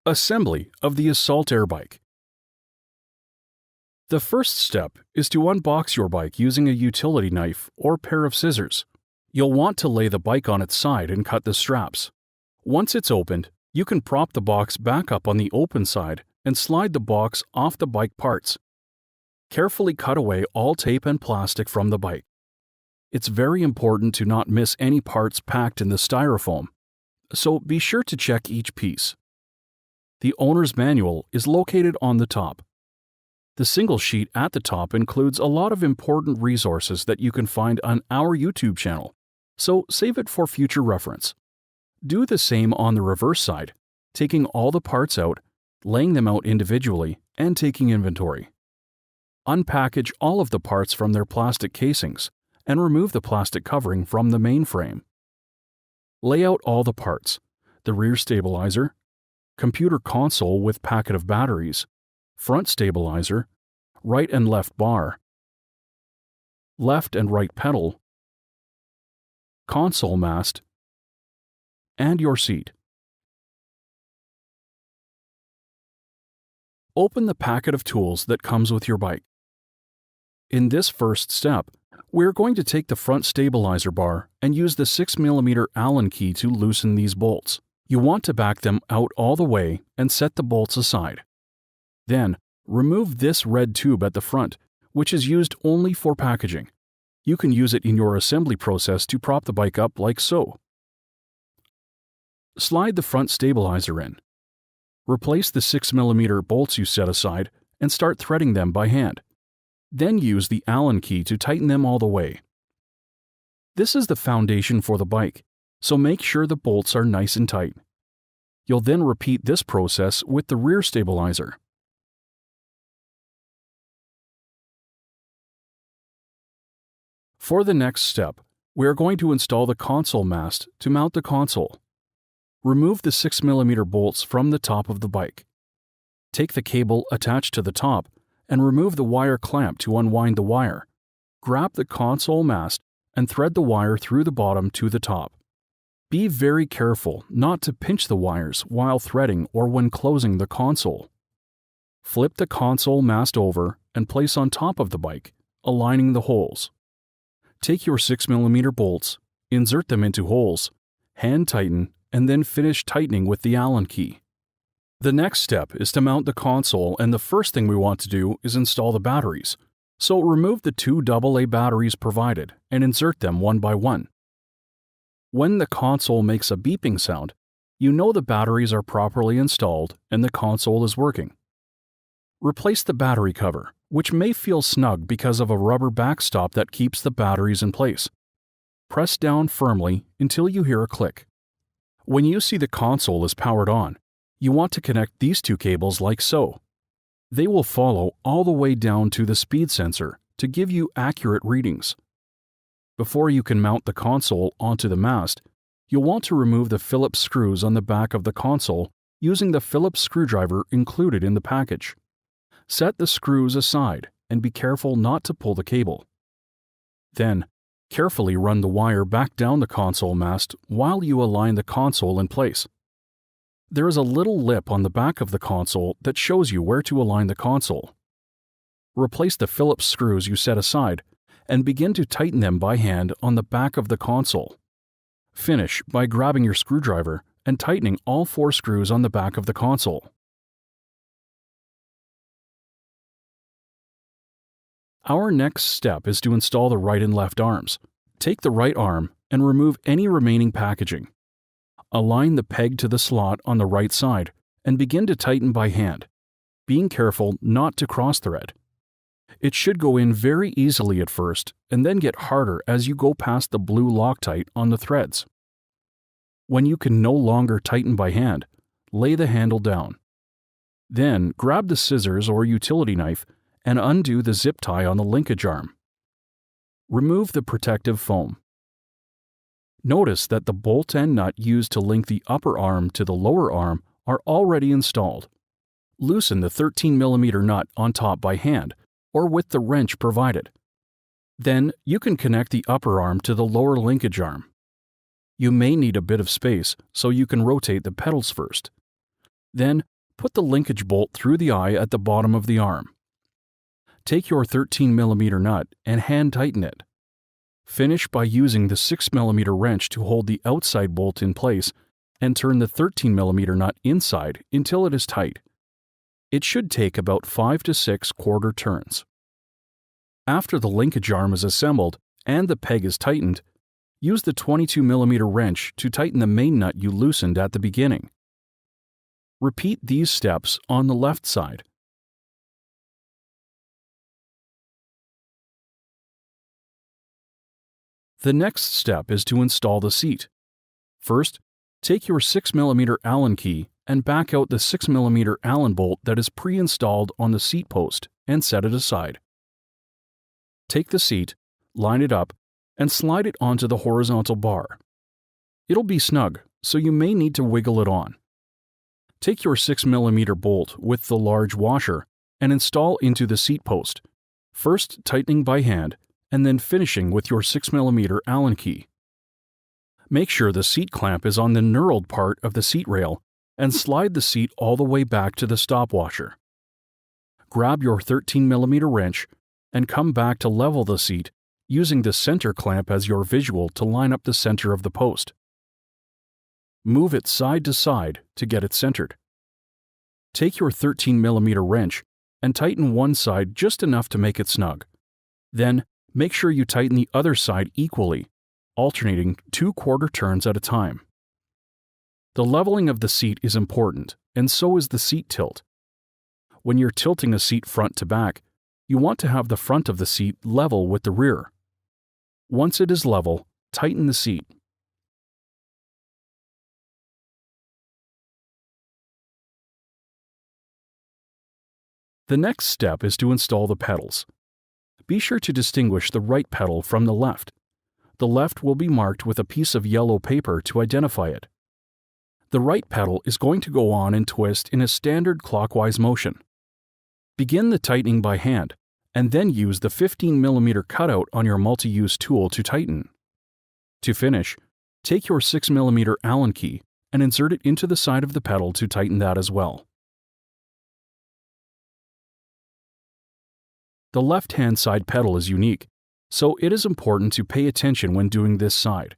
Assembly of the Assault AirBike. The first step is to unbox your bike using a utility knife or pair of scissors. You'll want to lay the bike on its side and cut the straps. Once it's opened, you can prop the box back up on the open side and slide the box off the bike parts. Carefully cut away all tape and plastic from the bike. It's very important to not miss any parts packed in the styrofoam, so be sure to check each piece. The owner's manual is located on the top. The single sheet at the top includes a lot of important resources that you can find on our YouTube channel, so save it for future reference. Do the same on the reverse side, taking all the parts out, laying them out individually, and taking inventory. Unpackage all of the parts from their plastic casings and remove the plastic covering from the main frame. Lay out all the parts: the rear stabilizer, computer console with packet of batteries, front stabilizer, right and left bar, left and right pedal, console mast, and your seat. Open the packet of tools that comes with your bike. In this first step, we're going to take the front stabilizer bar and use the 6mm Allen key to loosen these bolts. You want to back them out all the way and set the bolts aside. Then, remove this red tube at the front, which is used only for packaging. You can use it in your assembly process to prop the bike up like so. Slide the front stabilizer in. Replace the 6mm bolts you set aside and start threading them by hand. Then use the Allen key to tighten them all the way. This is the foundation for the bike, so make sure the bolts are nice and tight. You'll then repeat this process with the rear stabilizer. For the next step, we are going to install the console mast to mount the console. Remove the 6mm bolts from the top of the bike. Take the cable attached to the top and remove the wire clamp to unwind the wire. Grab the console mast and thread the wire through the bottom to the top. Be very careful not to pinch the wires while threading or when closing the console. Flip the console mast over and place on top of the bike, aligning the holes. Take your 6mm bolts, insert them into holes, hand tighten, and then finish tightening with the Allen key. The next step is to mount the console, and the first thing we want to do is install the batteries. So remove the two AA batteries provided and insert them one by one. When the console makes a beeping sound, you know the batteries are properly installed and the console is working. Replace the battery cover, which may feel snug because of a rubber backstop that keeps the batteries in place. Press down firmly until you hear a click. When you see the console is powered on, you want to connect these two cables like so. They will follow all the way down to the speed sensor to give you accurate readings. Before you can mount the console onto the mast, you'll want to remove the Phillips screws on the back of the console using the Phillips screwdriver included in the package. Set the screws aside and be careful not to pull the cable. Then, carefully run the wire back down the console mast while you align the console in place. There is a little lip on the back of the console that shows you where to align the console. Replace the Phillips screws you set aside and begin to tighten them by hand on the back of the console. Finish by grabbing your screwdriver and tightening all 4 screws on the back of the console. Our next step is to install the right and left arms. Take the right arm and remove any remaining packaging. Align the peg to the slot on the right side and begin to tighten by hand, being careful not to cross-thread. It should go in very easily at first and then get harder as you go past the blue Loctite on the threads. When you can no longer tighten by hand, lay the handle down. Then grab the scissors or utility knife and undo the zip tie on the linkage arm. Remove the protective foam. Notice that the bolt and nut used to link the upper arm to the lower arm are already installed. Loosen the 13mm nut on top by hand or with the wrench provided. Then you can connect the upper arm to the lower linkage arm. You may need a bit of space, so you can rotate the pedals first. Then put the linkage bolt through the eye at the bottom of the arm. Take your 13mm nut and hand tighten it. Finish by using the 6mm wrench to hold the outside bolt in place and turn the 13mm nut inside until it is tight. It should take about 5 to 6 quarter turns. After the linkage arm is assembled and the peg is tightened, use the 22mm wrench to tighten the main nut you loosened at the beginning. Repeat these steps on the left side. The next step is to install the seat. First, take your 6mm Allen key and back out the 6mm Allen bolt that is pre-installed on the seat post and set it aside. Take the seat, line it up, and slide it onto the horizontal bar. It'll be snug, so you may need to wiggle it on. Take your 6mm bolt with the large washer and install into the seat post, first tightening by hand and then finishing with your 6mm Allen key. Make sure the seat clamp is on the knurled part of the seat rail and slide the seat all the way back to the stop washer. Grab your 13mm wrench and come back to level the seat using the center clamp as your visual to line up the center of the post. Move it side to side to get it centered. Take your 13mm wrench and tighten one side just enough to make it snug. Then, make sure you tighten the other side equally, alternating 2 quarter turns at a time. The leveling of the seat is important, and so is the seat tilt. When you're tilting a seat front to back, you want to have the front of the seat level with the rear. Once it is level, tighten the seat. The next step is to install the pedals. Be sure to distinguish the right pedal from the left. The left will be marked with a piece of yellow paper to identify it. The right pedal is going to go on and twist in a standard clockwise motion. Begin the tightening by hand, and then use the 15mm cutout on your multi-use tool to tighten. To finish, take your 6mm Allen key and insert it into the side of the pedal to tighten that as well. The left-hand side pedal is unique, so it is important to pay attention when doing this side.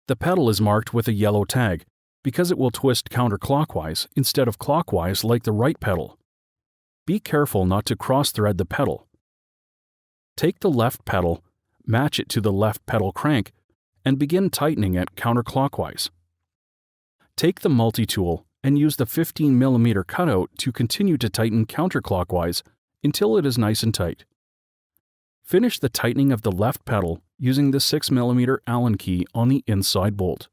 The pedal is marked with a yellow tag because it will twist counterclockwise instead of clockwise like the right pedal. Be careful not to cross-thread the pedal. Take the left pedal, match it to the left pedal crank, and begin tightening it counterclockwise. Take the multi-tool and use the 15mm cutout to continue to tighten counterclockwise until it is nice and tight. Finish the tightening of the left pedal using the 6mm Allen key on the inside bolt.